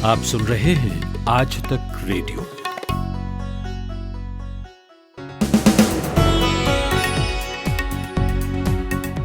आप सुन रहे हैं आज तक रेडियो।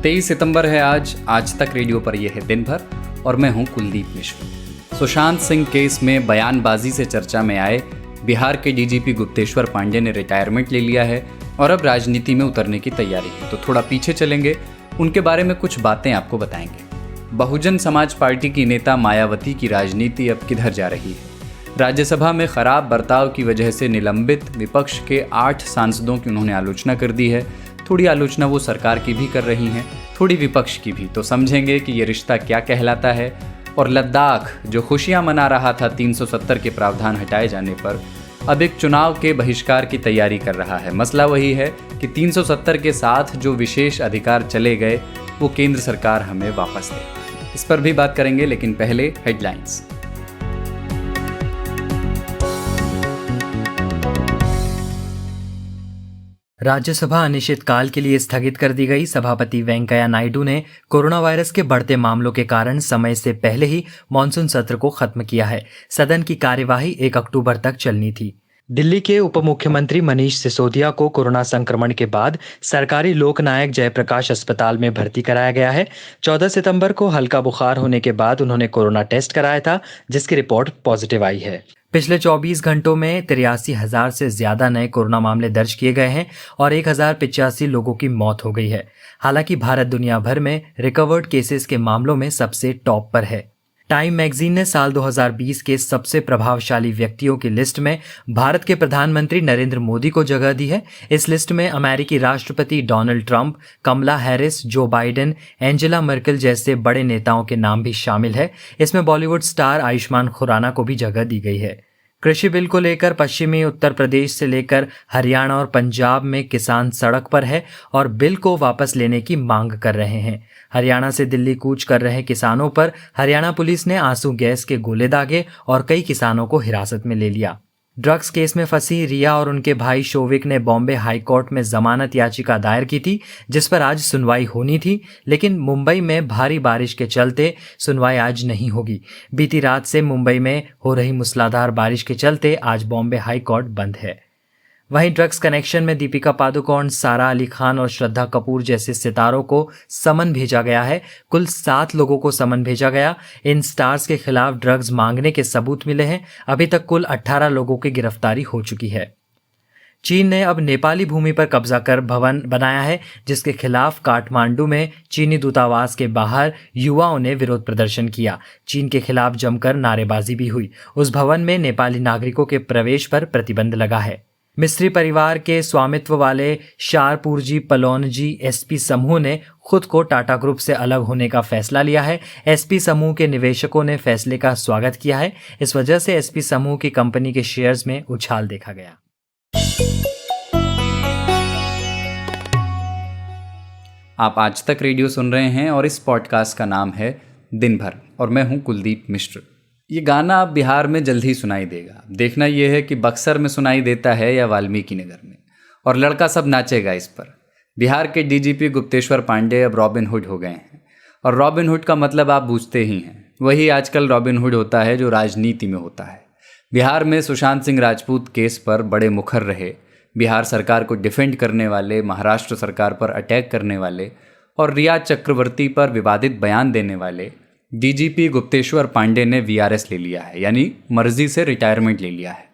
तेईस सितंबर है आज तक रेडियो पर यह है दिन भर और मैं हूं कुलदीप मिश्र। सुशांत सिंह केस में बयानबाजी से चर्चा में आए बिहार के डीजीपी गुप्तेश्वर पांडे ने रिटायरमेंट ले लिया है और अब राजनीति में उतरने की तैयारी है। तो थोड़ा पीछे चलेंगे, उनके बारे में कुछ बातें आपको बताएंगे। बहुजन समाज पार्टी की नेता मायावती की राजनीति अब किधर जा रही है? राज्यसभा में खराब बर्ताव की वजह से निलंबित विपक्ष के 8 सांसदों की उन्होंने आलोचना कर दी है। थोड़ी आलोचना वो सरकार की भी कर रही हैं, थोड़ी विपक्ष की भी। तो समझेंगे कि ये रिश्ता क्या कहलाता है। और लद्दाख जो खुशियां मना रहा था 370 के प्रावधान हटाए जाने पर, अब एक चुनाव के बहिष्कार की तैयारी कर रहा है। मसला वही है कि 370 के साथ जो विशेष अधिकार चले गए वो केंद्र सरकार हमें वापस दे। इस पर भी बात करेंगे, लेकिन पहले हेडलाइंस। राज्यसभा अनिश्चितकाल के लिए स्थगित कर दी गई। सभापति वेंकैया नायडू ने कोरोना वायरस के बढ़ते मामलों के कारण समय से पहले ही मॉनसून सत्र को खत्म किया है। सदन की कार्यवाही 1 अक्टूबर तक चलनी थी। दिल्ली के उप मुख्यमंत्री मनीष सिसोदिया को कोरोना संक्रमण के बाद सरकारी लोकनायक जयप्रकाश अस्पताल में भर्ती कराया गया है। 14 सितंबर को हल्का बुखार होने के बाद उन्होंने कोरोना टेस्ट कराया था, जिसकी रिपोर्ट पॉजिटिव आई है। पिछले 24 घंटों में 83,000 से ज्यादा नए कोरोना मामले दर्ज किए गए हैं और 1,085 लोगों की मौत हो गई है। हालांकि भारत दुनिया भर में रिकवर्ड केसेस के मामलों में सबसे टॉप पर है। टाइम मैगजीन ने साल 2020 के सबसे प्रभावशाली व्यक्तियों की लिस्ट में भारत के प्रधानमंत्री नरेंद्र मोदी को जगह दी है। इस लिस्ट में अमेरिकी राष्ट्रपति Donald Trump, Kamala Harris, Joe Biden, Angela Merkel जैसे बड़े नेताओं के नाम भी शामिल है। इसमें बॉलीवुड स्टार आयुष्मान खुराना को भी जगह दी गई है। कृषि बिल को लेकर पश्चिमी उत्तर प्रदेश से लेकर हरियाणा और पंजाब में किसान सड़क पर है और बिल को वापस लेने की मांग कर रहे हैं। हरियाणा से दिल्ली कूच कर रहे किसानों पर हरियाणा पुलिस ने आंसू गैस के गोले दागे और कई किसानों को हिरासत में ले लिया। ड्रग्स केस में फंसी रिया और उनके भाई शोविक ने बॉम्बे हाईकोर्ट में जमानत याचिका दायर की थी, जिस पर आज सुनवाई होनी थी, लेकिन मुंबई में भारी बारिश के चलते सुनवाई आज नहीं होगी। बीती रात से मुंबई में हो रही मूसलाधार बारिश के चलते आज बॉम्बे हाईकोर्ट बंद है। वहीं ड्रग्स कनेक्शन में दीपिका पादुकोण, सारा अली खान और श्रद्धा कपूर जैसे सितारों को समन भेजा गया है। कुल 7 लोगों को समन भेजा गया। इन स्टार्स के खिलाफ ड्रग्स मांगने के सबूत मिले हैं। अभी तक कुल 18 लोगों की गिरफ्तारी हो चुकी है। चीन ने अब नेपाली भूमि पर कब्जा कर भवन बनाया है, जिसके खिलाफ काठमांडू में चीनी दूतावास के बाहर युवाओं ने विरोध प्रदर्शन किया। चीन के खिलाफ जमकर नारेबाजी भी हुई। उस भवन में नेपाली नागरिकों के प्रवेश पर प्रतिबंध लगा है। मिस्री परिवार के स्वामित्व वाले शारपुरजी पलोनजी एसपी समूह ने खुद को टाटा ग्रुप से अलग होने का फैसला लिया है। एसपी समूह के निवेशकों ने फैसले का स्वागत किया है। इस वजह से एसपी समूह की कंपनी के शेयर्स में उछाल देखा गया। आप आज तक रेडियो सुन रहे हैं और इस पॉडकास्ट का नाम है दिन भर और मैं हूं कुलदीप मिश्र। ये गाना अब बिहार में जल्द ही सुनाई देगा। देखना यह है कि बक्सर में सुनाई देता है या वाल्मीकि नगर में, और लड़का सब नाचेगा इस पर। बिहार के डीजीपी गुप्तेश्वर पांडे अब रॉबिन हुड हो गए हैं, और रॉबिन हुड का मतलब आप बूझते ही हैं। वही आजकल रॉबिन हुड होता है जो राजनीति में होता है। बिहार में सुशांत सिंह राजपूत केस पर बड़े मुखर रहे, बिहार सरकार को डिफेंड करने वाले, महाराष्ट्र सरकार पर अटैक करने वाले और रिया चक्रवर्ती पर विवादित बयान देने वाले डीजीपी गुप्तेश्वर पांडे ने वीआरएस ले लिया है, यानी मर्जी से रिटायरमेंट ले लिया है।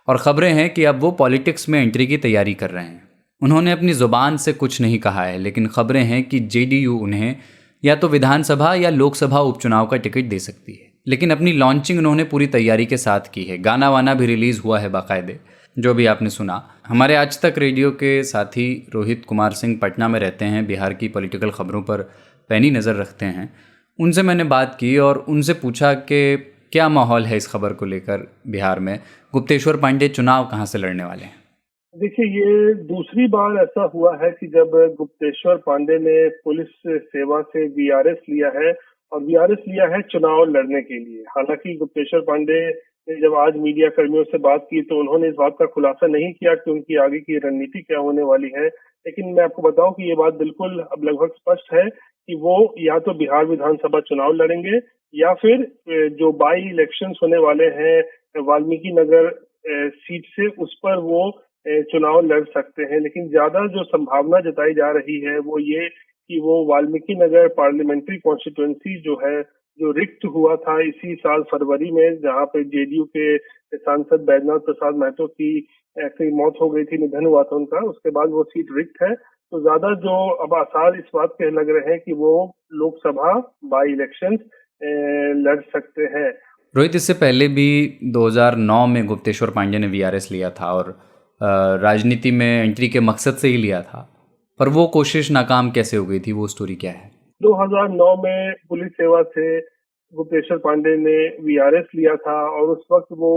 और खबरें हैं कि अब वो पॉलिटिक्स में एंट्री की तैयारी कर रहे हैं। उन्होंने अपनी ज़ुबान से कुछ नहीं कहा है, लेकिन खबरें हैं कि जेडीयू उन्हें या तो विधानसभा या लोकसभा उपचुनाव का टिकट दे सकती है। लेकिन अपनी लॉन्चिंग उन्होंने पूरी तैयारी के साथ की है। गाना वाना भी रिलीज़ हुआ है बाकायदे, जो भी आपने सुना। हमारे आज तक रेडियो के साथी रोहित कुमार सिंह पटना में रहते हैं, बिहार की पॉलिटिकल खबरों पर पैनी नज़र रखते हैं। उनसे मैंने बात की और उनसे पूछा कि क्या माहौल है इस खबर को लेकर बिहार में। गुप्तेश्वर पांडे चुनाव कहां से लड़ने वाले हैं? देखिए, ये दूसरी बार ऐसा हुआ है कि जब गुप्तेश्वर पांडे ने पुलिस सेवा से वीआरएस लिया है, और वीआरएस लिया है चुनाव लड़ने के लिए। हालांकि गुप्तेश्वर पांडे ने जब आज मीडिया कर्मियों से बात की तो उन्होंने इस बात का खुलासा नहीं किया कि उनकी आगे की रणनीति क्या होने वाली है, लेकिन मैं आपको बताऊं कि ये बात बिल्कुल अब लगभग स्पष्ट है कि वो या तो बिहार विधानसभा चुनाव लड़ेंगे या फिर जो बाई इलेक्शंस होने वाले हैं वाल्मीकि नगर सीट से, उस पर वो चुनाव लड़ सकते हैं। लेकिन ज्यादा जो संभावना जताई जा रही है वो ये कि वो वाल्मीकि नगर पार्लियामेंट्री कॉन्स्टिट्यूएंसी जो है, जो रिक्त हुआ था इसी साल फरवरी में, जहां पे जेडीयू के सांसद बैजनाथ प्रसाद महतो की मौत हो गई थी, निधन हुआ था उनका, उसके बाद वो सीट रिक्त है। तो ज्यादा जो अब आसार इस बात के लग रहे हैं कि वो लोकसभा बाई इलेक्शन लड़ सकते हैं। रोहित, इससे पहले भी 2009 में गुप्तेश्वर पांडे ने वीआरएस लिया था और राजनीति में एंट्री के मकसद से ही लिया था, पर वो कोशिश नाकाम कैसे हो गई थी, वो स्टोरी क्या है? 2009 में पुलिस सेवा से गुप्तेश्वर पांडे ने वीआरएस लिया था और उस वक्त वो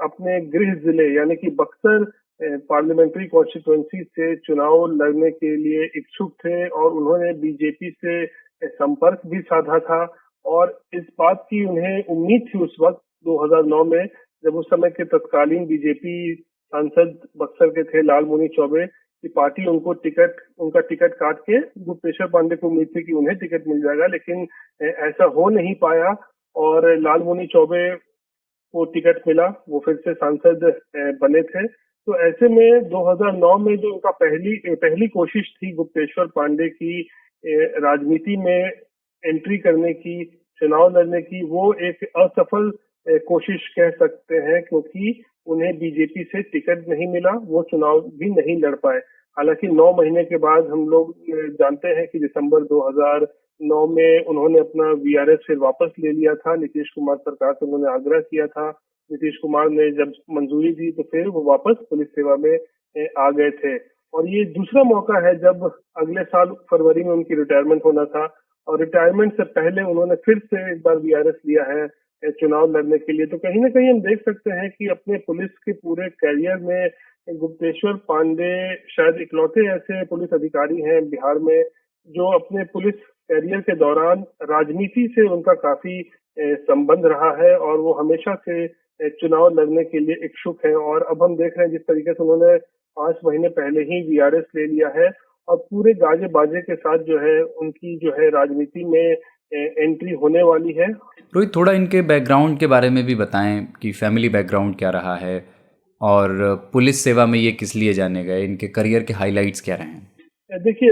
अपने गृह जिले यानी कि बक्सर पार्लियामेंट्री कॉन्स्टिट्यूएंसी से चुनाव लड़ने के लिए इच्छुक थे और उन्होंने बीजेपी से संपर्क भी साधा था। और इस बात की उन्हें उम्मीद थी उस वक्त 2009 में, जब उस समय के तत्कालीन बीजेपी सांसद बक्सर के थे लालमुनि चौबे की पार्टी उनका टिकट काट के, गुप्तेश्वर पांडे को उम्मीद थी कि उन्हें टिकट मिल जाएगा, लेकिन ऐसा हो नहीं पाया और लालमुनि चौबे को टिकट मिला, वो फिर से सांसद बने थे। तो ऐसे में 2009 में जो उनका पहली कोशिश थी गुप्तेश्वर पांडे की राजनीति में एंट्री करने की, चुनाव लड़ने की, वो एक असफल कोशिश कह सकते हैं, क्योंकि उन्हें बीजेपी से टिकट नहीं मिला, वो चुनाव भी नहीं लड़ पाए। हालांकि 9 महीने के बाद हम लोग जानते हैं कि दिसंबर 2009 में उन्होंने अपना वीआरएस फिर वापस ले लिया था। नीतीश कुमार सरकार से उन्होंने आग्रह किया था, नीतीश कुमार ने जब मंजूरी दी तो फिर वो वापस पुलिस सेवा में आ गए थे। और ये दूसरा मौका है जब अगले साल फरवरी में उनकी रिटायरमेंट होना था और रिटायरमेंट से पहले उन्होंने फिर से एक बार वीआरएस लिया है चुनाव लड़ने के लिए। तो कहीं ना कहीं हम देख सकते हैं कि अपने पुलिस के पूरे कैरियर में गुप्तेश्वर पांडे शायद इकलौते ऐसे पुलिस अधिकारी हैं बिहार में जो अपने पुलिस कैरियर के दौरान राजनीति से उनका काफी संबंध रहा है और वो हमेशा से चुनाव लड़ने के लिए इच्छुक है। और अब हम देख रहे हैं जिस तरीके से उन्होंने 5 महीने पहले ही वीआरएस ले लिया है और पूरे गाजे बाजे के साथ जो है उनकी जो है राजनीति में एंट्री होने वाली है। रोहित, थोड़ा इनके बैकग्राउंड के बारे में भी बताएं कि फैमिली बैकग्राउंड क्या रहा है और पुलिस सेवा में ये किस लिए जाने गए, इनके करियर के हाइलाइट्स क्या रहे हैं? देखिए,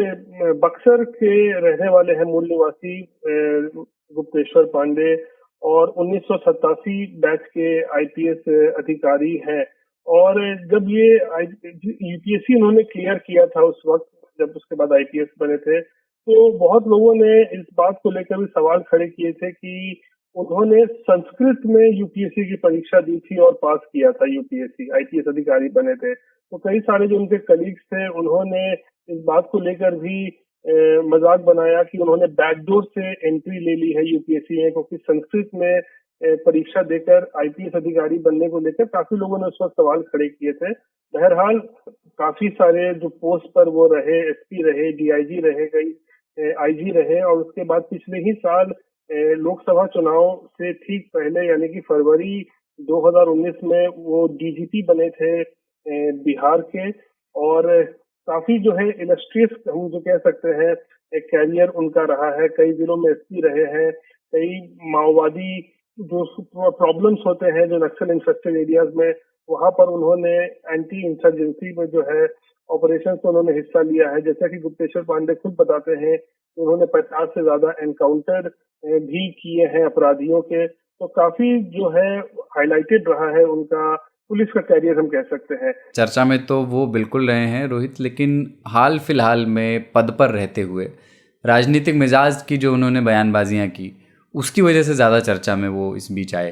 बक्सर के रहने वाले हैं मूल निवासी गुप्तेश्वर पांडे और 1987 बैच के आईपीएस अधिकारी हैं। और जब ये यूपीएससी उन्होंने क्लियर किया था उस वक्त, जब उसके बाद आईपीएस बने थे, तो बहुत लोगों ने इस बात को लेकर भी सवाल खड़े किए थे कि उन्होंने संस्कृत में यूपीएससी की परीक्षा दी थी और पास किया था, यूपीएससी आईपीएस अधिकारी बने थे। तो कई सारे जो उनके कलीग्स थे उन्होंने इस बात को लेकर भी मजाक बनाया कि उन्होंने बैकडोर से एंट्री ले ली है यूपीएससी में, क्योंकि संस्कृत में परीक्षा देकर आईपीएस अधिकारी बनने को लेकर काफी लोगों ने उस वक्त सवाल खड़े किए थे। बहरहाल काफी सारे जो पोस्ट पर वो रहे, एसपी रहे, डीआईजी रहे, कई आईजी रहे और उसके बाद पिछले ही साल लोकसभा चुनाव से ठीक पहले यानी कि फरवरी 2019 में वो डीजीपी बने थे बिहार के। और काफी जो है इलस्ट्रियस हम जो कह सकते हैं एक कैरियर उनका रहा है, कई जिलों में एसपी रहे हैं, कई माओवादी जो प्रॉब्लम्स होते हैं जो नक्सल इन्फेक्टेड एरियाज में, वहां पर उन्होंने एंटी इंसर्जेंसी में जो है ऑपरेशन में उन्होंने हिस्सा लिया है। जैसा कि गुप्तेश्वर पांडे खुद बताते हैं, उन्होंने 50 से ज्यादा एनकाउंटर भी किए हैं अपराधियों के। तो काफी जो है हाईलाइटेड रहा है उनका पुलिस का कैरियर, हम कह सकते हैं। चर्चा में तो वो बिल्कुल रहे हैं रोहित, लेकिन हाल फिलहाल में पद पर रहते हुए राजनीतिक मिजाज की जो उन्होंने बयानबाजियां की, उसकी वजह से ज़्यादा चर्चा में वो इस बीच आए।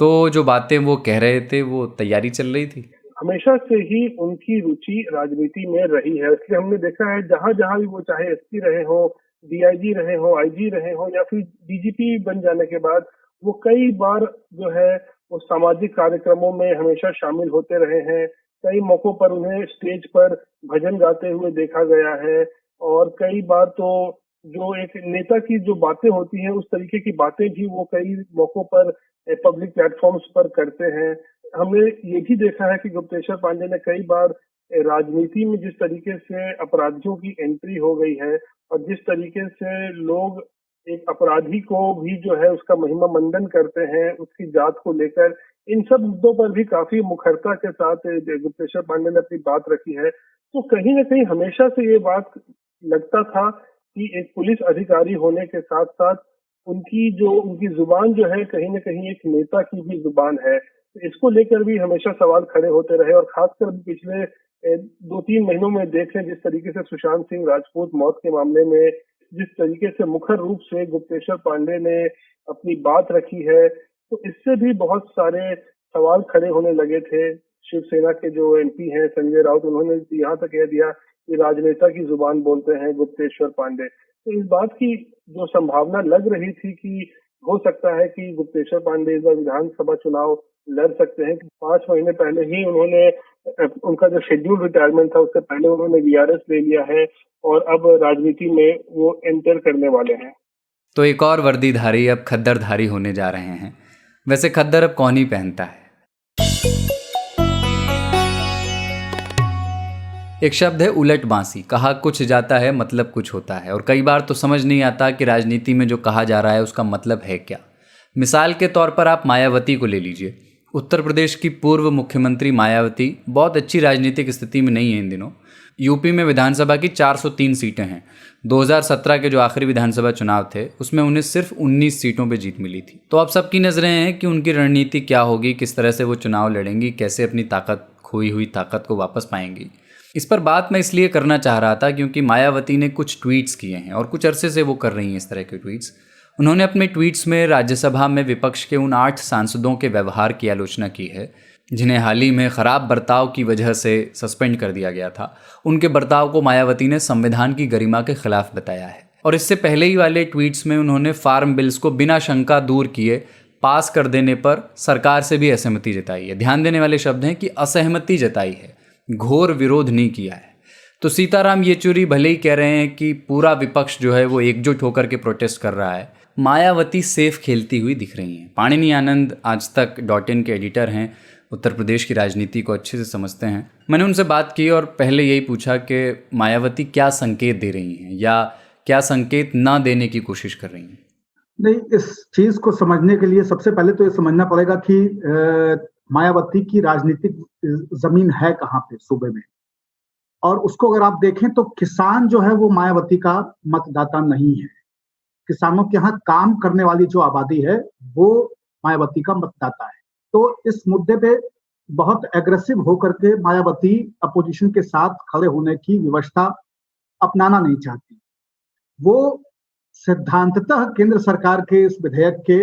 तो जो बातें वो कह रहे थे वो तैयारी चल रही थी? हमेशा से ही उनकी रुचि राजनीति में रही है, इसलिए हमने देखा है जहां जहां भी वो, चाहे एसपी रहे हो, डीआईजी रहे हो, आईजी रहे हो या फिर डीजीपी बन जाने के बाद, वो कई बार जो है वो सामाजिक कार्यक्रमों में हमेशा शामिल होते रहे हैं। कई मौकों पर उन्हें स्टेज पर भजन गाते हुए देखा गया है और कई बार तो जो एक नेता की जो बातें होती हैं उस तरीके की बातें भी वो कई मौकों पर पब्लिक प्लेटफॉर्म्स पर करते हैं। हमने ये भी देखा है कि गुप्तेश्वर पांडे ने कई बार राजनीति में जिस तरीके से अपराधियों की एंट्री हो गई है और जिस तरीके से लोग एक अपराधी को भी जो है उसका महिमा मंडन करते हैं उसकी जात को लेकर, इन सब मुद्दों पर भी काफी मुखरता के साथ गुप्तेश्वर पांडे ने अपनी बात रखी है। तो कहीं ना कहीं हमेशा से ये बात लगता था कि एक पुलिस अधिकारी होने के साथ साथ उनकी जुबान जो है कहीं ना कहीं एक नेता की भी जुबान है। तो इसको लेकर भी हमेशा सवाल खड़े होते रहे और खासकर पिछले 2-3 महीनों में देखें जिस तरीके से सुशांत सिंह राजपूत मौत के मामले में जिस तरीके से मुखर रूप से गुप्तेश्वर पांडे ने अपनी बात रखी है, तो इससे भी बहुत सारे सवाल खड़े होने लगे थे। शिवसेना के जो एमपी हैं संजय राउत, उन्होंने यहाँ तक कह दिया कि राजनेता की जुबान बोलते हैं गुप्तेश्वर पांडे। तो इस बात की जो संभावना लग रही थी कि हो सकता है कि गुप्तेश्वर पांडे इस बार विधानसभा चुनाव लड़ सकते हैं। 5 महीने पहले ही उन्होंने उनका जो शेड्यूल रिटायरमेंट था उससे पहले उन्होंने वीआरएस ले लिया है और अब राजनीति में वो एंटर करने वाले हैं। तो एक और वर्दीधारी अब खद्दरधारी होने जा रहे हैं। वैसे खद्दर अब कौन ही पहनता है? एक शब्द है उलट बांसी। कहा कुछ जाता है मतलब कुछ होता है, और कई बार तो समझ नहीं आता कि राजनीति में जो कहा जा रहा है उसका मतलब है क्या। मिसाल के तौर पर आप मायावती को ले लीजिए। उत्तर प्रदेश की पूर्व मुख्यमंत्री मायावती बहुत अच्छी राजनीतिक स्थिति में नहीं है इन दिनों। यूपी में विधानसभा की 403 सीटें हैं। 2017 के जो आखिरी विधानसभा चुनाव थे उसमें उन्हें सिर्फ 19 सीटों पर जीत मिली थी। तो अब सबकी नज़रें हैं कि उनकी रणनीति क्या होगी, किस तरह से वो चुनाव लड़ेंगी, कैसे अपनी खोई हुई ताकत को वापस पाएंगी। इस पर बात मैं इसलिए करना चाह रहा था क्योंकि मायावती ने कुछ ट्वीट्स किए हैं और कुछ अरसे से वो कर रही हैं इस तरह के ट्वीट्स। उन्होंने अपने ट्वीट्स में राज्यसभा में विपक्ष के उन 8 सांसदों के व्यवहार की आलोचना की है जिन्हें हाल ही में ख़राब बर्ताव की वजह से सस्पेंड कर दिया गया था। उनके बर्ताव को मायावती ने संविधान की गरिमा के खिलाफ बताया है। और इससे पहले ही वाले ट्वीट्स में उन्होंने फार्म बिल्स को बिना शंका दूर किए पास कर देने पर सरकार से भी असहमति जताई है। ध्यान देने वाले शब्द हैं कि असहमति जताई है, घोर विरोध नहीं किया है। तो सीताराम येचुरी भले ही कह रहे हैं कि पूरा विपक्ष जो है वो एकजुट होकर के प्रोटेस्ट कर रहा है, मायावती सेफ खेलती हुई दिख रही हैं। पाणिनी आनंद आज तक .in के एडिटर हैं, उत्तर प्रदेश की राजनीति को अच्छे से समझते हैं। मैंने उनसे बात की और पहले यही पूछा कि मायावती क्या संकेत दे रही हैं या क्या संकेत ना देने की कोशिश कर रही हैं। नहीं, इस चीज को समझने के लिए सबसे पहले तो ये समझना पड़ेगा कि मायावती की राजनीतिक जमीन है कहाँ पे सूबे में, और उसको अगर आप देखें तो किसान जो है वो मायावती का मतदाता नहीं है। किसानों के यहाँ काम करने वाली जो आबादी है वो मायावती का मतदाता है। तो इस मुद्दे पे बहुत एग्रेसिव होकर के मायावती अपोजिशन के साथ खड़े होने की व्यवस्था अपनाना नहीं चाहती। वो सिद्धांततः केंद्र सरकार के इस विधेयक के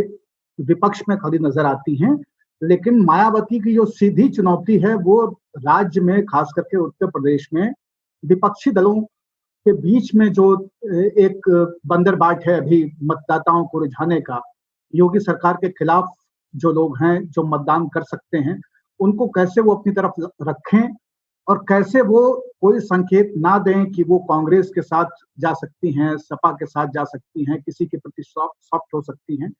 विपक्ष में खड़ी नजर आती हैं, लेकिन मायावती की जो सीधी चुनौती है वो राज्य में, खास करके उत्तर प्रदेश में विपक्षी दलों के बीच में जो एक बंदरबाट है अभी मतदाताओं को रिझाने का, योगी सरकार के खिलाफ जो लोग हैं जो मतदान कर सकते हैं उनको कैसे वो अपनी तरफ रखें और कैसे वो कोई संकेत ना दें कि वो कांग्रेस के साथ जा सकती हैं, सपा के साथ जा सकती हैं, किसी के प्रति सॉफ्ट हो सकती हैं।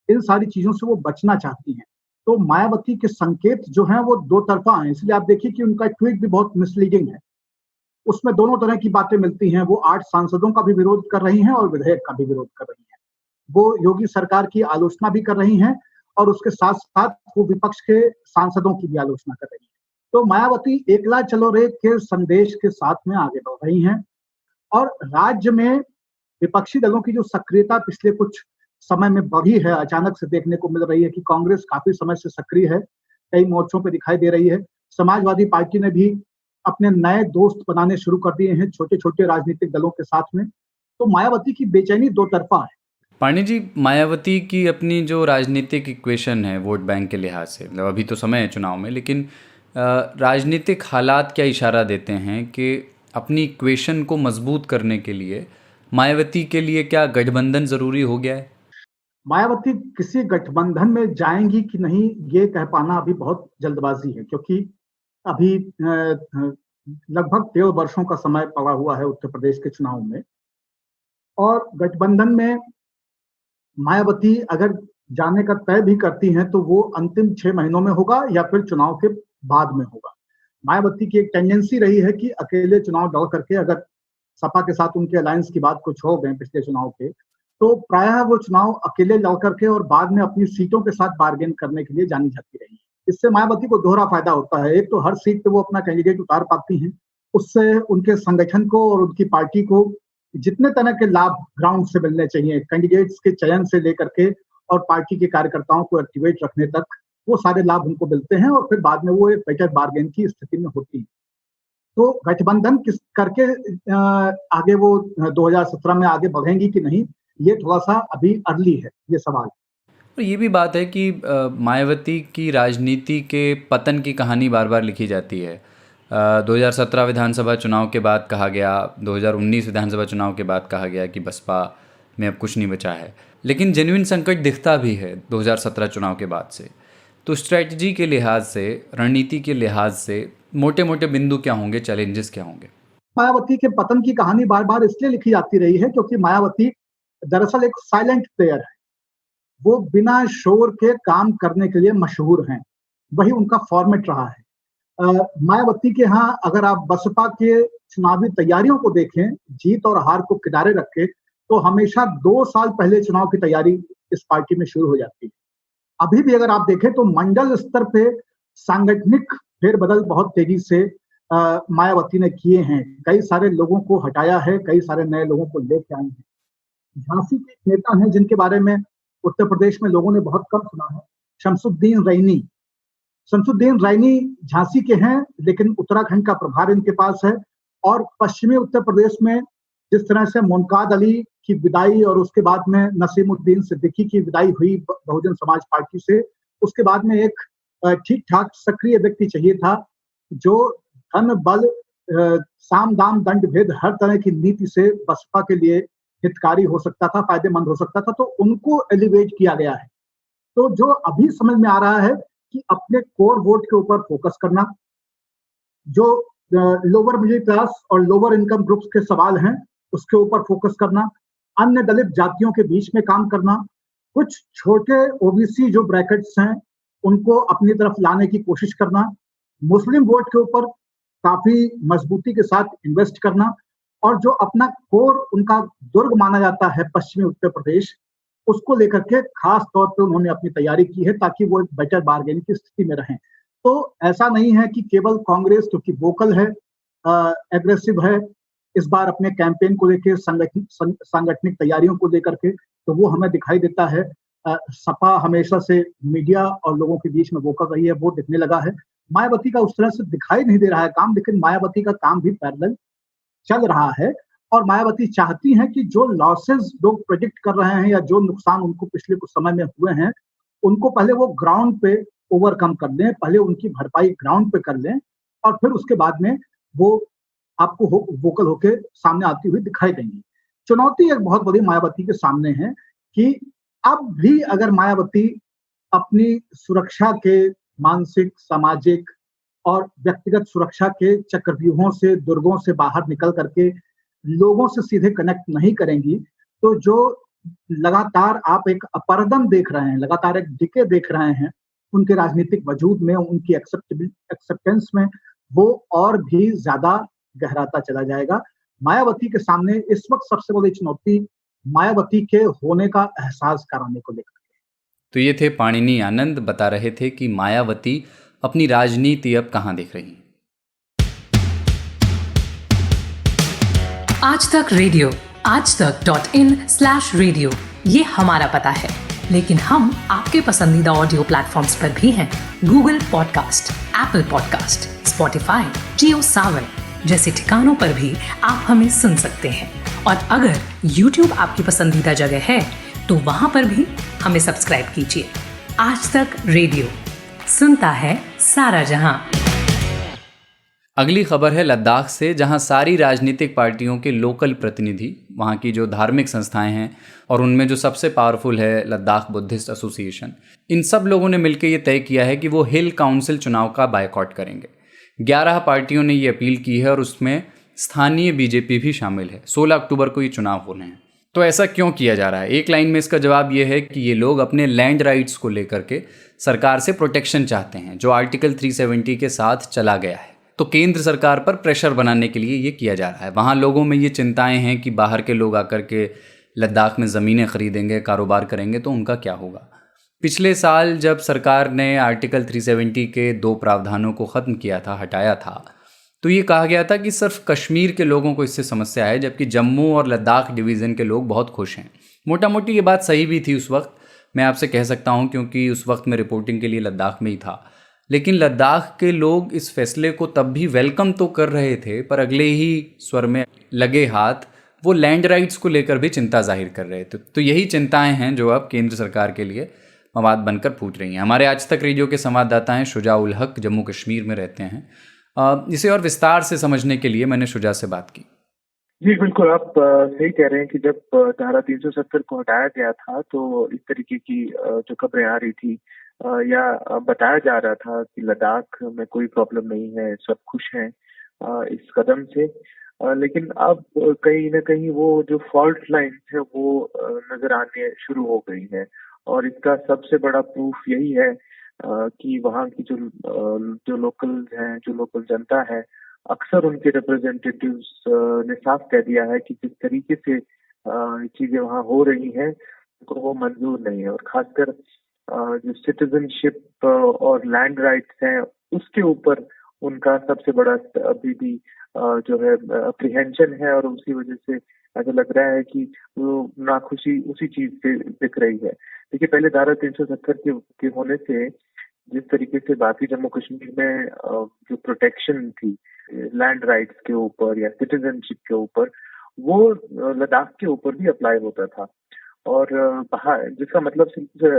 इन सारी चीजों से वो बचना चाहती हैं। तो मायावती के संकेत जो हैं वो दो तरफा हैं। इसलिए आप देखिए कि उनका ट्वीट भी बहुत मिसलीडिंग है। उसमें दोनों तरह की बातें मिलती हैं। वो 8 सांसदों का भी विरोध कर रही हैं और विधेयक का भी विरोध कर रही हैं। वो योगी सरकार की आलोचना भी कर रही हैं और उसके साथ साथ वो विपक्ष के सांसदों की भी आलोचना कर रही हैं। तो मायावती एकला चलो रे के संदेश के साथ में आगे बढ़ रही हैं और राज्य में विपक्षी दलों की जो सक्रियता पिछले कुछ समय में बढ़ी है, अचानक से देखने को मिल रही है कि कांग्रेस काफी समय से सक्रिय है, कई मोर्चों पे दिखाई दे रही है। समाजवादी पार्टी ने भी अपने नए दोस्त बनाने शुरू कर दिए हैं छोटे छोटे राजनीतिक दलों के साथ में। तो मायावती की बेचैनी दो तरफा है। पाणी जी, मायावती की अपनी जो राजनीतिक इक्वेशन है वोट बैंक के लिहाज से, मतलब अभी तो समय है चुनाव में, लेकिन राजनीतिक हालात क्या इशारा देते हैं कि अपनी इक्वेशन को मजबूत करने के लिए मायावती के लिए क्या गठबंधन जरूरी हो गया है? मायावती किसी गठबंधन में जाएंगी कि नहीं ये कह पाना अभी बहुत जल्दबाजी है, क्योंकि अभी लगभग 13 वर्षों का समय पड़ा हुआ है उत्तर प्रदेश के चुनाव में, और गठबंधन में मायावती अगर जाने का तय भी करती हैं तो वो अंतिम 6 महीनों में होगा या फिर चुनाव के बाद में होगा। मायावती की एक टेंडेंसी रही है कि अकेले चुनाव लड़ करके, अगर सपा के साथ उनके अलायंस की बात कुछ हो गए पिछले चुनाव के, तो प्रायः वो चुनाव अकेले लड़ करके और बाद में अपनी सीटों के साथ बार्गेन करने के लिए जानी जाती रही। इससे मायावती को दोहरा फायदा होता है। एक तो हर सीट पे वो अपना कैंडिडेट उतार पाती हैं, उससे उनके संगठन को और उनकी पार्टी को जितने तरह के लाभ ग्राउंड से मिलने चाहिए, कैंडिडेट्स के चयन से लेकर के और पार्टी के कार्यकर्ताओं को एक्टिवेट रखने तक, वो सारे लाभ उनको मिलते हैं और फिर बाद में वो एक बेटर बार्गेन की स्थिति में होती है। तो गठबंधन किस करके आगे वो 2017 में आगे बढ़ेंगी कि नहीं, ये थोड़ा सा अभी अर्ली है ये सवाल। और ये भी बात है कि मायावती की राजनीति के पतन की कहानी बार बार लिखी जाती है। 2017 विधानसभा चुनाव के बाद कहा गया, 2019 विधानसभा चुनाव के बाद कहा गया कि बसपा में अब कुछ नहीं बचा है, लेकिन जेन्युइन संकट दिखता भी है 2017 चुनाव के बाद से। तो स्ट्रैटेजी के लिहाज से, रणनीति के लिहाज से मोटे मोटे बिंदु क्या होंगे, चैलेंजेस क्या होंगे? मायावती के पतन की कहानी बार बार इसलिए लिखी जाती रही है क्योंकि मायावती दरअसल एक साइलेंट प्लेयर है। वो बिना शोर के काम करने के लिए मशहूर हैं, वही उनका फॉर्मेट रहा है। मायावती के यहाँ अगर आप बसपा के चुनावी तैयारियों को देखें, जीत और हार को किनारे रखें, तो हमेशा 2 साल पहले चुनाव की तैयारी इस पार्टी में शुरू हो जाती है। अभी भी अगर आप देखें तो मंडल स्तर पे सांगठनिक फेरबदल बहुत तेजी से मायावती ने किए हैं। कई सारे लोगों को हटाया है, कई सारे नए लोगों को लेके आए हैं। झांसी के नेता हैं जिनके बारे में उत्तर प्रदेश में लोगों ने बहुत कम सुना है, शमसुद्दीन रैनी। शमसुद्दीन रैनी झांसी के हैं, लेकिन उत्तराखंड का प्रभार इनके पास है। और पश्चिमी उत्तर प्रदेश में जिस तरह से मुनकाद अली की विदाई और उसके बाद में नसीमुद्दीन सिद्दीकी की विदाई हुई बहुजन समाज पार्टी से, उसके बाद में एक ठीक ठाक सक्रिय व्यक्ति चाहिए था जो धन बल साम दाम दंड भेद हर तरह की नीति से बसपा के लिए हितकारी हो सकता था, फायदेमंद हो सकता था, तो उनको एलिवेट किया गया है। तो जो अभी समझ में आ रहा है कि अपने कोर वोट के ऊपर फोकस करना, जो लोअर मिडिल क्लास और लोअर इनकम ग्रुप्स के सवाल हैं उसके ऊपर फोकस करना, अन्य दलित जातियों के बीच में काम करना, कुछ छोटे ओबीसी जो ब्रैकेट्स हैं उनको अपनी तरफ लाने की कोशिश करना, मुस्लिम वोट के ऊपर काफी मजबूती के साथ इन्वेस्ट करना, और जो अपना कोर उनका दुर्ग माना जाता है पश्चिमी उत्तर प्रदेश, उसको लेकर के खास तौर पे उन्होंने अपनी तैयारी की है ताकि वो एक बेटर बार्गेन की स्थिति में रहें। तो ऐसा नहीं है कि केवल कांग्रेस क्योंकि वोकल है, एग्रेसिव है इस बार अपने कैंपेन को लेकर, सांगठनिक तैयारियों को लेकर के, तो वो हमें दिखाई देता है। सपा हमेशा से मीडिया और लोगों के बीच में वोकल रही है, वो दिखने लगा है। मायावती का उस तरह से दिखाई नहीं दे रहा है काम, लेकिन मायावती का काम भी पैरेलल चल रहा है। और मायावती चाहती हैं कि जो लॉसेस लोग प्रेडिक्ट कर रहे हैं या जो नुकसान उनको पिछले कुछ समय में हुए हैं, उनको पहले वो ग्राउंड पे ओवरकम कर लें, पहले उनकी भरपाई ग्राउंड पे कर लें, और फिर उसके बाद में वो आपको वोकल होके सामने आती हुई दिखाई देंगी। चुनौती एक बहुत बड़ी मायावती के सामने है कि अब भी अगर मायावती अपनी सुरक्षा के मानसिक, सामाजिक और व्यक्तिगत सुरक्षा के चक्रव्यूहों से, दुर्गों से बाहर निकल करके लोगों से सीधे कनेक्ट नहीं करेंगी, तो जो लगातार आप एक अपरदन देख रहे हैं, लगातार एक डिके देख रहे हैं उनके राजनीतिक वजूद में, उनकी एक्सेप्टेंस में, वो और भी ज्यादा गहराता चला जाएगा। मायावती के सामने इस वक्त सबसे बड़ी चुनौती मायावती के होने का एहसास कराने को लेकर। तो ये थे पाणिनी आनंद, बता रहे थे कि मायावती अपनी राजनीति अब कहाँ देख रही हैं। आज तक रेडियो, aajtak.in/radio, ये हमारा पता है, लेकिन हम आपके पसंदीदा ऑडियो प्लेटफॉर्म्स पर भी हैं। Google podcast, Apple podcast, Spotify, Jio Saavn जैसे ठिकानों पर भी आप हमें सुन सकते हैं। और अगर YouTube आपकी पसंदीदा जगह है तो वहां पर भी हमें सब्सक्राइब कीजिए। आज तक रेडियो, सुनता है सारा जहां। अगली खबर है लद्दाख से, जहां सारी राजनीतिक पार्टियों के लोकल प्रतिनिधि, वहां की जो धार्मिक संस्थाएं हैं और उनमें जो सबसे पावरफुल है लद्दाख बुद्धिस्ट एसोसिएशन, इन सब लोगों ने मिलकर ये तय किया है कि वो हिल काउंसिल चुनाव का बायकॉट करेंगे। 11 पार्टियों ने ये अपील की है और उसमें स्थानीय बीजेपी भी शामिल है। 16 अक्टूबर को ये चुनाव होने हैं। तो ऐसा क्यों किया जा रहा है? एक लाइन में इसका जवाब ये है कि ये लोग अपने लैंड राइट्स को लेकर के सरकार से प्रोटेक्शन चाहते हैं, जो आर्टिकल 370 के साथ चला गया है। तो केंद्र सरकार पर प्रेशर बनाने के लिए ये किया जा रहा है। वहाँ लोगों में ये चिंताएं हैं कि बाहर के लोग आकर के लद्दाख में ज़मीनें खरीदेंगे, कारोबार करेंगे, तो उनका क्या होगा। पिछले साल जब सरकार ने आर्टिकल 370 के 2 प्रावधानों को ख़त्म किया था, हटाया था, तो ये कहा गया था कि सिर्फ कश्मीर के लोगों को इससे समस्या है, जबकि जम्मू और लद्दाख डिवीज़न के लोग बहुत खुश हैं। मोटा मोटी ये बात सही भी थी उस वक्त, मैं आपसे कह सकता हूँ, क्योंकि उस वक्त मैं रिपोर्टिंग के लिए लद्दाख में ही था। लेकिन लद्दाख के लोग इस फैसले को तब भी वेलकम तो कर रहे थे, पर अगले ही स्वर में लगे हाथ वो लैंड राइट्स को लेकर भी चिंता जाहिर कर रहे थे। तो यही चिंताएं हैं जो अब केंद्र सरकार के लिए मवाद बनकर फूट रही हैं। हमारे आज तक रेडियो के संवाददाता हैं शुजा उल हक, जम्मू कश्मीर में रहते हैं। इसे और विस्तार से समझने के लिए मैंने शुजा से बात की। जी बिल्कुल, आप सही कह रहे हैं कि जब धारा 370 को हटाया गया था तो इस तरीके की जो खबरें आ रही थी या बताया जा रहा था कि लद्दाख में कोई प्रॉब्लम नहीं है, सब खुश हैं इस कदम से। लेकिन अब कहीं ना कहीं वो जो फॉल्ट लाइन है वो नजर आने शुरू हो गई है, और इसका सबसे बड़ा प्रूफ यही है कि वहाँ की जो लोकल हैं, जो लोकल जनता है, अक्सर उनके रिप्रेजेंटेटिव्स ने साफ कह दिया है कि जिस तरीके से चीजें वहाँ हो रही हैं उनको वो मंजूर नहीं है। और खासकर जो सिटीजनशिप और लैंड राइट्स हैं उसके ऊपर उनका सबसे बड़ा अभी भी जो है अप्रीहेंशन है, और उसी वजह से ऐसा लग रहा है कि वो नाखुशी उसी चीज से दिख रही है। देखिए, पहले धारा 370 के होने से जिस तरीके से बाकी जम्मू कश्मीर में जो प्रोटेक्शन थी लैंड राइट्स के ऊपर या सिटीजनशिप के ऊपर, वो लद्दाख के ऊपर भी अप्लाई होता था। और बाहर, जिसका मतलब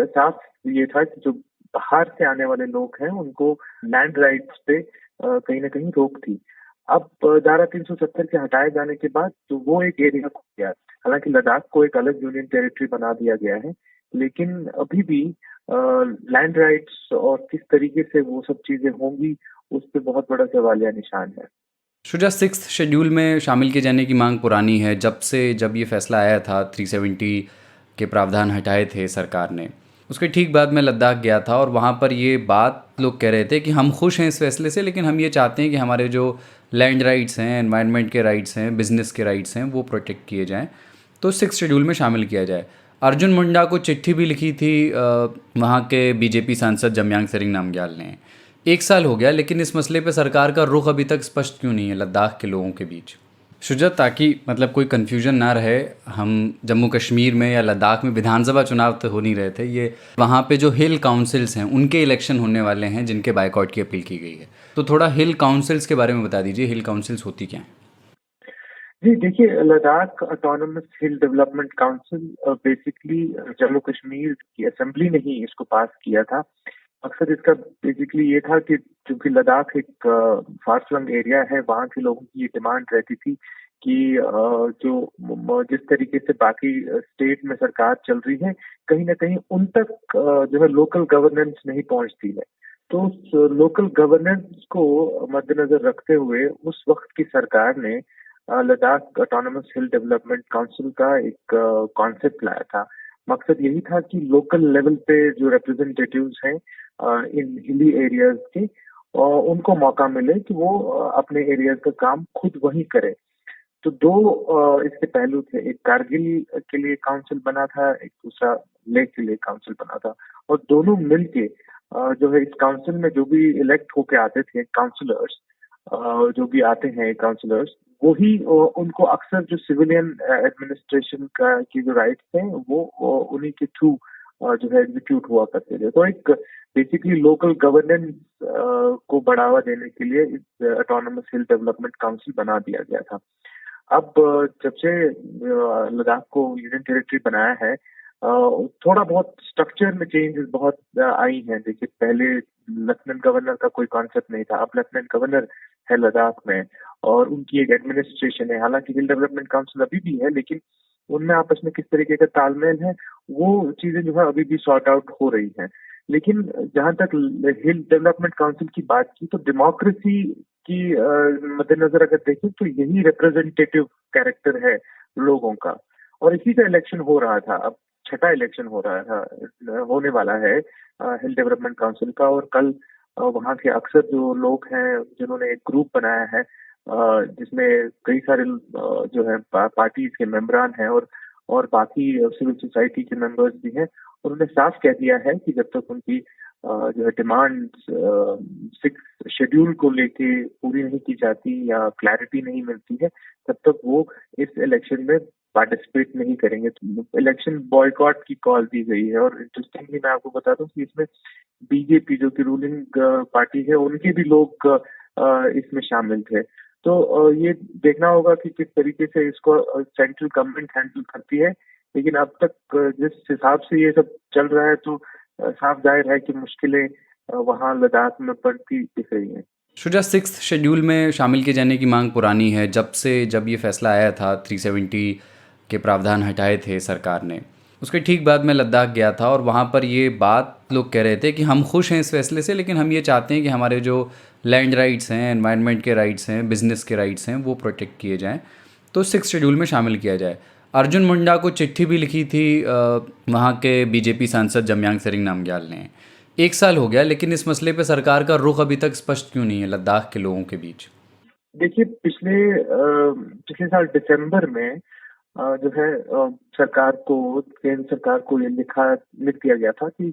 साफ ये था कि जो बाहर से आने वाले लोग हैं उनको लैंड राइट्स पे कहीं ना कहीं रोक थी। अब धारा 370 के हटाए जाने के बाद तो वो एक एरिया खो गया। हालांकि लद्दाख को एक अलग यूनियन टेरिटरी बना दिया गया है, लेकिन अभी भी लैंड राइट्स और किस तरीके से वो सब चीजें होंगी उस पर बहुत बड़ा सवालिया निशान है। शुजा, 6th शेड्यूल में शामिल किए जाने की मांग पुरानी है। जब ये फैसला आया था, 370 के प्रावधान हटाए थे सरकार ने, उसके ठीक बाद मैं लद्दाख गया था और वहाँ पर ये बात लोग कह रहे थे कि हम खुश हैं इस फैसले से, लेकिन हम ये चाहते हैं कि हमारे जो लैंड राइट्स हैं, एनवायरनमेंट के राइट्स हैं, बिजनेस के राइट्स हैं, वो प्रोटेक्ट किए जाएँ, तो 6th शेड्यूल में शामिल किया जाए। अर्जुन मुंडा को चिट्ठी भी लिखी थी वहाँ के बीजेपी सांसद जमयांग सेरिंग नामग्याल ने। 1 साल हो गया, लेकिन इस मसले पे सरकार का रुख अभी तक स्पष्ट क्यों नहीं है लद्दाख के लोगों के बीच? शुजा, ताकि मतलब कोई कन्फ्यूजन ना रहे, हम जम्मू कश्मीर में या लद्दाख में विधानसभा चुनाव तो हो नहीं रहे थे, ये वहाँ पे जो हिल काउंसिल्स हैं उनके इलेक्शन होने वाले हैं जिनके बायकॉट की अपील की गई है। तो थोड़ा हिल काउंसिल्स के बारे में बता दीजिए, हिल काउंसिल्स होती क्या हैं? जी देखिए, लद्दाख ऑटोनमस हिल development council basically Jammu Kashmir की असेंबली ने ही इसको पास किया था। अक्सर इसका बेसिकली ये था कि क्योंकि लद्दाख एक फार फ्लंग एरिया है, वहाँ के लोगों की ये डिमांड रहती थी कि जो जिस तरीके से बाकी स्टेट में सरकार चल रही है, कहीं ना कहीं उन तक जो है लोकल गवर्नेंस नहीं पहुंचती है। तो उस लोकल गवर्नेंस को मद्देनजर रखते हुए उस वक्त की सरकार ने लद्दाख ऑटोनमस हिल डेवलपमेंट काउंसिल का एक कॉन्सेप्ट लाया था। मकसद यही था कि लोकल लेवल पे जो रिप्रेजेंटेटिव्स हैं इन हिली एरियाज के, उनको मौका मिले कि वो अपने एरियाज का काम खुद वही करें। तो 2 इसके पहलू थे, एक कारगिल के लिए काउंसिल बना था, एक दूसरा लेह के लिए काउंसिल बना था, और दोनों मिलके जो है इस काउंसिल में जो भी इलेक्ट होके आते थे काउंसिलर्स, जो भी आते हैं काउंसिलर्स, वही उनको अक्सर जो सिविलियन एडमिनिस्ट्रेशन का की जो राइट्स हैं वो उन्हीं के थ्रू जो है एग्जीक्यूट हुआ करते थे। तो एक बेसिकली लोकल गवर्नेंस को बढ़ावा देने के लिए इस ऑटोनमस हिल डेवलपमेंट काउंसिल बना दिया गया था। अब जब से लद्दाख को यूनियन टेरिटरी बनाया है, थोड़ा बहुत स्ट्रक्चर में चेंजेस बहुत आई हैं। देखिए, पहले लेफ्टिनेंट गवर्नर का कोई कॉन्सेप्ट नहीं था, अब लेफ्टिनेंट गवर्नर है लद्दाख में और उनकी एक एडमिनिस्ट्रेशन है। हालांकि हिल डेवलपमेंट काउंसिल अभी भी है, लेकिन उनमें आपस में किस तरीके का तालमेल है वो चीजें जो है अभी भी सॉर्ट आउट हो रही हैं। लेकिन जहां तक हिल डेवलपमेंट काउंसिल की बात की, तो डेमोक्रेसी की मद्देनजर अगर देखें तो यही रिप्रेजेंटेटिव कैरेक्टर है लोगों का, और इसी का इलेक्शन हो रहा था। अब 6ठा इलेक्शन होने वाला है हिल डेवलपमेंट काउंसिल का, और कल वहाँ के अक्सर जो लोग हैं जिन्होंने एक ग्रुप बनाया है जिसमें कई सारे जो है पार्टीज के मेंबरान हैं और बाकी सिविल सोसाइटी के मेंबर्स भी हैं, उन्होंने साफ कह दिया है कि जब तक उनकी जो है डिमांड 6 शेड्यूल को लेके पूरी नहीं की जाती या क्लैरिटी नहीं मिलती है, तब तक वो इस इलेक्शन में पार्टिसिपेट नहीं करेंगे। तो इलेक्शन बॉयकॉट की कॉल दी गई है। और इंटरेस्टिंगली मैं आपको बता दूं कि इसमें बीजेपी जो कि रूलिंग पार्टी है उनके भी लोग इसमें शामिल थे। तो ये देखना होगा कि किस तरीके से इसको सेंट्रल गवर्नमेंट हैंडल करती है, लेकिन अब तक जिस हिसाब से ये सब चल रहा है तो साफ जाहिर है कि मुश्किलें वहाँ लद्दाख में बढ़ती दिख रही हैं। शुजा, 6th शेड्यूल में शामिल किए जाने की मांग पुरानी है। जब ये फैसला आया था 370 के प्रावधान हटाए थे सरकार ने, उसके ठीक बाद मैं लद्दाख गया था और वहाँ पर ये बात लोग कह रहे थे कि हम खुश हैं इस फैसले से, लेकिन हम ये चाहते हैं कि हमारे जो लैंड राइट्स हैं, एनवायरनमेंट के राइट्स हैं, बिजनेस के राइट्स हैं, वो प्रोटेक्ट किए जाएँ, तो 6th शेड्यूल में शामिल किया जाए। अर्जुन मुंडा को चिट्ठी भी लिखी थी वहाँ के बीजेपी सांसद जमयांग सेरिंग नामग्याल ने। 1 साल हो गया, लेकिन इस मसले पे सरकार का रुख अभी तक स्पष्ट क्यों नहीं है लद्दाख के लोगों के बीच? देखिए, पिछले साल दिसंबर में जो है केंद्र सरकार को ये लिख दिया गया था कि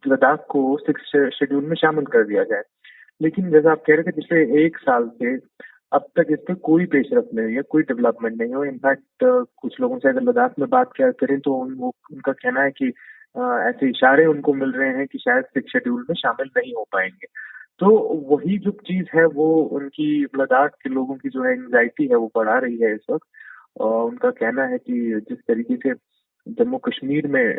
लद्दाख को 6th शेड्यूल में शामिल कर दिया जाए, लेकिन जैसा आप कह रहे थे पिछले 1 साल से अब तक इस पर कोई पेशरफ नहीं है, कोई डेवलपमेंट नहीं हो। इनफैक्ट कुछ लोगों से अगर लद्दाख में बात क्या करें तो उनका कहना है कि ऐसे इशारे उनको मिल रहे हैं कि शायद 6th शेड्यूल में शामिल नहीं हो पाएंगे। तो वही जो चीज है वो उनकी लद्दाख के लोगों की जो है एंग्जाइटी है वो बढ़ा रही है इस वक्त। उनका कहना है कि जिस तरीके से जम्मू कश्मीर में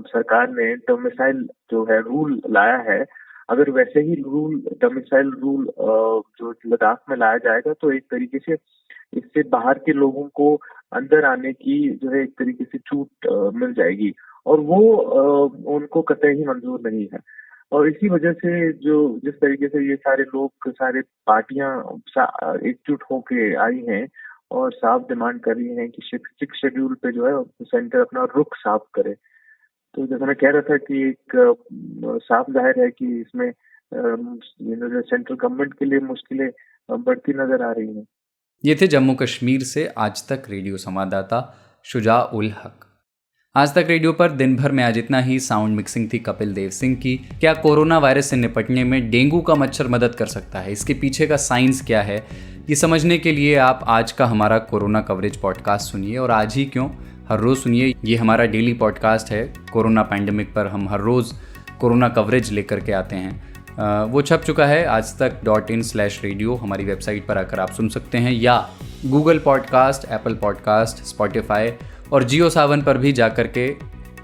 सरकार ने डोमिसाइल जो है रूल लाया है, अगर वैसे ही डोमिसाइल रूल जो लद्दाख में लाया जाएगा तो एक तरीके से इससे बाहर के लोगों को अंदर आने की जो है एक तरीके से छूट मिल जाएगी, और वो उनको कतई ही मंजूर नहीं है। और इसी वजह से जिस तरीके से ये सारे लोग, सारे पार्टियां एकजुट होके आई हैं और साफ डिमांड कर रही हैं कि 6th शेड्यूल पे जो है सेंटर अपना रुख साफ करे। तो जैसा मैं कह रहा था कि एक साफ जाहिर है कि इसमें सेंट्रल गवर्नमेंट के लिए मुश्किलें बढ़ती नजर आ रही हैं। ये थे जम्मू कश्मीर से आज तक रेडियो संवाददाता शुजा उल हक। आज तक रेडियो पर दिन भर में आज इतना ही। साउंड मिक्सिंग थी कपिल देव सिंह की। क्या कोरोना वायरस से निपटने में डेंगू का मच्छर मदद कर सकता है? इसके पीछे का साइंस क्या है, ये समझने के लिए आप आज का हमारा कोरोना कवरेज पॉडकास्ट सुनिए। और आज ही क्यों, हर रोज़ सुनिए। ये हमारा डेली पॉडकास्ट है कोरोना पैंडेमिक पर। हम हर रोज़ कोरोना कवरेज लेकर के आते हैं। वो छप चुका है aajtak.in/radio। हमारी वेबसाइट पर आकर आप सुन सकते हैं, या Google podcast, Apple podcast, Spotify और जियो सावन पर भी जाकर के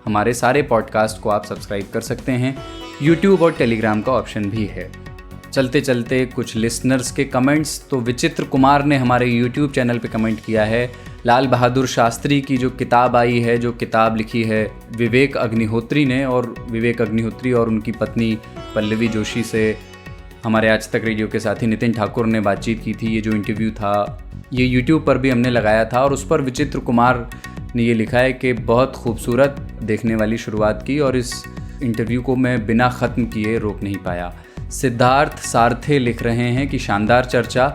हमारे सारे पॉडकास्ट को आप सब्सक्राइब कर सकते हैं। यूट्यूब और टेलीग्राम का ऑप्शन भी है। चलते चलते कुछ लिसनर्स के कमेंट्स। तो विचित्र कुमार ने हमारे यूट्यूब चैनल पे कमेंट किया है, लाल बहादुर शास्त्री की जो किताब आई है, जो किताब लिखी है विवेक अग्निहोत्री ने, और विवेक अग्निहोत्री और उनकी पत्नी पल्लवी जोशी से हमारे आज तक रेडियो के साथी नितिन ठाकुर ने बातचीत की थी। ये जो इंटरव्यू था ये यूट्यूब पर भी हमने लगाया था, और उस पर विचित्र कुमार ने ये लिखा है कि बहुत खूबसूरत देखने वाली शुरुआत की, और इस इंटरव्यू को मैं बिना ख़त्म किए रोक नहीं पाया। सिद्धार्थ सारथे लिख रहे हैं कि शानदार चर्चा,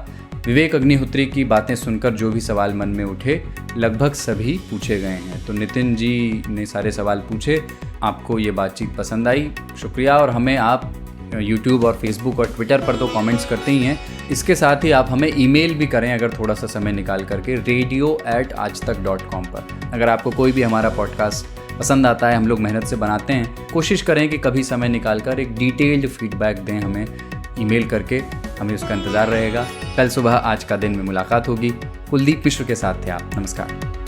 विवेक अग्निहोत्री की बातें सुनकर जो भी सवाल मन में उठे लगभग सभी पूछे गए हैं। तो नितिन जी ने सारे सवाल पूछे, आपको ये बातचीत पसंद आई, शुक्रिया। और हमें आप यूट्यूब और फेसबुक और ट्विटर पर तो कमेंट्स करते ही हैं, इसके साथ ही आप हमें ईमेल भी करें अगर थोड़ा सा समय निकाल करके, radio@aajtak.com पर। अगर आपको कोई भी हमारा पॉडकास्ट पसंद आता है, हम लोग मेहनत से बनाते हैं, कोशिश करें कि कभी समय निकाल कर एक डिटेल्ड फीडबैक दें हमें ईमेल करके, हमें उसका इंतज़ार रहेगा। कल सुबह आज का दिन में मुलाकात होगी। कुलदीप मिश्र के साथ थे आप। नमस्कार।